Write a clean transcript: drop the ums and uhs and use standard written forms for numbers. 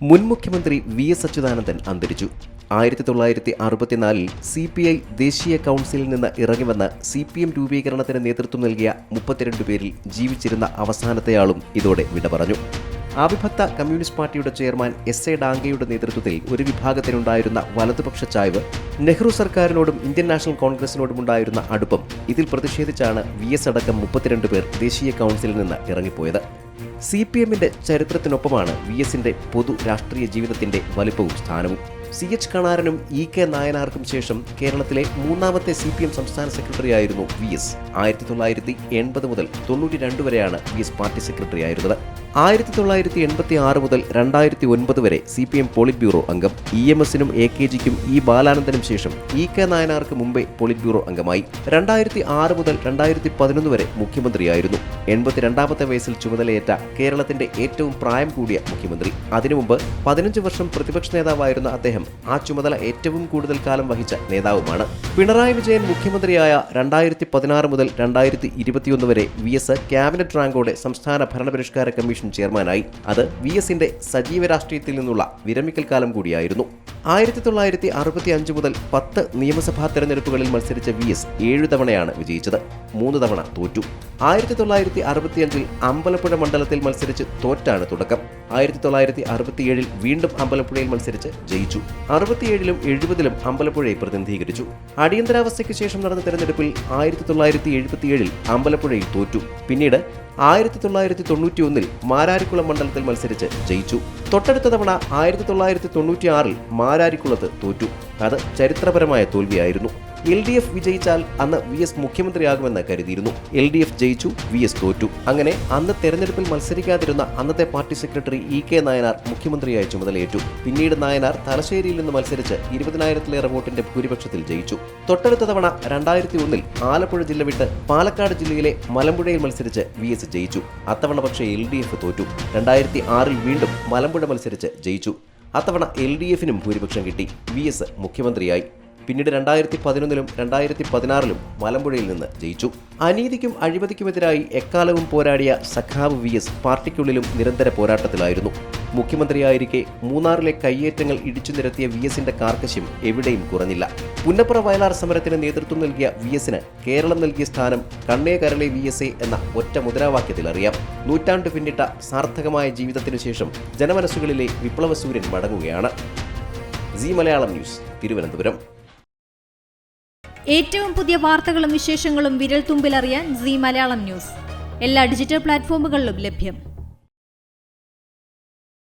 മുൻ മുഖ്യമന്ത്രി വി.എസ്. അച്യുതാനന്ദൻ അന്തരിച്ചു. 1964 CPI ദേശീയ കൗൺസിലിൽ നിന്ന് ഇറങ്ങിവന്ന CPM രൂപീകരണത്തിന് നേതൃത്വം നൽകിയ 32 പേരിൽ ജീവിച്ചിരുന്ന അവസാനത്തെയാളും ഇതോടെ വിട പറഞ്ഞു. അവിഭക്ത കമ്മ്യൂണിസ്റ്റ് പാർട്ടിയുടെ ചെയർമാൻ S.A. ഡാംഗെയുടെ നേതൃത്വത്തിൽ ഒരു വിഭാഗത്തിനുണ്ടായിരുന്ന വലതുപക്ഷ ചായ്വ് നെഹ്റു സർക്കാരിനോടും ഇന്ത്യൻ നാഷണൽ കോൺഗ്രസിനോടുമുണ്ടായിരുന്ന അടുപ്പം ഇതിൽ പ്രതിഷേധിച്ചാണ് വി.എസ്. അടക്കം 32 പേർ ദേശീയ കൗൺസിലിൽ നിന്ന് ഇറങ്ങിപ്പോയത്. CPMന്റെ ചരിത്രത്തിനൊപ്പമാണ് വി.എസിന്റെ പൊതു രാഷ്ട്രീയ ജീവിതത്തിന്റെ വലിപ്പവും സ്ഥാനവും. C.H. കണാരനും E.K. നായനാർക്കും ശേഷം കേരളത്തിലെ മൂന്നാമത്തെ CPM സംസ്ഥാന സെക്രട്ടറിയായിരുന്നു വി.എസ്. 1980 മുതൽ 92 വരെയാണ് വി.എസ്. പാർട്ടി സെക്രട്ടറി ആയിരുന്നത്. 1986 മുതൽ 2009 വരെ CPM പോളിറ്റ് ബ്യൂറോ അംഗം. EMSനും AKGക്കും E. ബാലാനന്ദനും ശേഷം E.K. നായനാർക്ക് മുമ്പേ പോളിറ്റ് ബ്യൂറോ അംഗമായി. 2006 മുതൽ 2011 വരെ മുഖ്യമന്ത്രിയായിരുന്നു. 82ാമത്തെ വയസ്സിൽ ചുമതലയേറ്റ കേരളത്തിന്റെ ഏറ്റവും പ്രായം കൂടിയ മുഖ്യമന്ത്രി. അതിനുമുമ്പ് 15 വർഷം പ്രതിപക്ഷ നേതാവായിരുന്ന അദ്ദേഹം ആ ചുമതല ഏറ്റവും കൂടുതൽ കാലം വഹിച്ച നേതാവുമാണ്. പിണറായി വിജയൻ മുഖ്യമന്ത്രിയായ 2016 മുതൽ 2021 വരെ വി.എസ്. ക്യാബിനറ്റ് റാങ്കോടെ സംസ്ഥാന ഭരണപരിഷ്കാര കമ്മീഷൻ ചെയർമാനായി. അത് വി.എസിന്റെ സജീവ രാഷ്ട്രീയത്തിൽ നിന്നുള്ള വിരമിക്കൽ കാലം കൂടിയായിരുന്നു. 1965 മുതൽ 10 നിയമസഭാ തെരഞ്ഞെടുപ്പുകളിൽ മത്സരിച്ച വി.എസ്. 7 തവണയാണ് വിജയിച്ചത്. 3 തവണ തോറ്റു. 1965 അമ്പലപ്പുഴ മണ്ഡലത്തിൽ മത്സരിച്ച് തോറ്റാണ് തുടക്കം. 1967 വീണ്ടും അമ്പലപ്പുഴയിൽ മത്സരിച്ച് ജയിച്ചു. 67ലും 70ലും അമ്പലപ്പുഴയെ പ്രതിനിധീകരിച്ചു. അടിയന്തരാവസ്ഥയ്ക്ക് ശേഷം നടന്ന തെരഞ്ഞെടുപ്പിൽ 1977 അമ്പലപ്പുഴയിൽ തോറ്റു. പിന്നീട് 1991 മാരാരിക്കുളം മണ്ഡലത്തിൽ മത്സരിച്ച് ജയിച്ചു. തൊട്ടടുത്ത തവണ 1996 മാരാരിക്കുളത്ത് തോറ്റു. അത് ചരിത്രപരമായ തോൽവിയായിരുന്നു. LDF വിജയിച്ചാൽ അന്ന് വി.എസ്. മുഖ്യമന്ത്രിയാകുമെന്ന് കരുതിയിരുന്നു. LDF ജയിച്ചു, വി.എസ്. തോറ്റു. അങ്ങനെ അന്ന് തെരഞ്ഞെടുപ്പിൽ മത്സരിക്കാതിരുന്ന അന്നത്തെ പാർട്ടി സെക്രട്ടറി E.K. നായനാർ മുഖ്യമന്ത്രിയായി ചുമതലയേറ്റു. പിന്നീട് നായനാർ തലശ്ശേരിയിൽ നിന്ന് മത്സരിച്ച് 20,000-ലേറെ വോട്ടിന്റെ ഭൂരിപക്ഷത്തിൽ ജയിച്ചു. തൊട്ടടുത്ത തവണ 2001 ആലപ്പുഴ ജില്ല വിട്ട് പാലക്കാട് ജില്ലയിലെ മലമ്പുഴയിൽ മത്സരിച്ച് വി.എസ്. ജയിച്ചു. അത്തവണ പക്ഷേ LDF തോറ്റു. 2006 വീണ്ടും മലമ്പുഴ മത്സരിച്ച് ജയിച്ചു. അത്തവണ LDFനും ഭൂരിപക്ഷം കിട്ടി. വി.എസ്. മുഖ്യമന്ത്രിയായി. പിന്നീട് 2011ലും 2016ലും മലമ്പുഴയിൽ നിന്ന് ജയിച്ചു. അനീതിക്കും അഴിമതിക്കുമെതിരായി എക്കാലവും പോരാടിയ സഖാവ് വി.എസ്. പാർട്ടിക്കുള്ളിലും നിരന്തര പോരാട്ടത്തിലായിരുന്നു. മുഖ്യമന്ത്രിയായിരിക്കെ മൂന്നാറിലെ കയ്യേറ്റങ്ങൾ ഇടിച്ചു നിരത്തിയ വി.എസിന്റെ കാർക്കശ്യം എവിടെയും കുറഞ്ഞില്ല. പുന്നപ്ര വയലാർ സമരത്തിന് നേതൃത്വം നൽകിയ വി.എസിന് കേരളം നൽകിയ സ്ഥാനം കണ്ണേ കരളെ വി.എസ്.എ എന്ന ഒറ്റ മുദ്രാവാക്യത്തിൽ അറിയാം. നൂറ്റാണ്ട് പിന്നിട്ട സാർത്ഥകമായ ജീവിതത്തിനു ശേഷം ജനമനസ്സുകളിലെ വിപ്ലവസൂര്യൻ മടങ്ങുകയാണ്. Zee Malayalam News, Thiruvananthapuram. ഏറ്റവും പുതിയ വാർത്തകളും വിശേഷങ്ങളും വിരൽ തുമ്പിലറിയാൻ സി മലയാളം ന്യൂസ് എല്ലാ ഡിജിറ്റൽ പ്ലാറ്റ്ഫോമുകളിലും ലഭ്യം.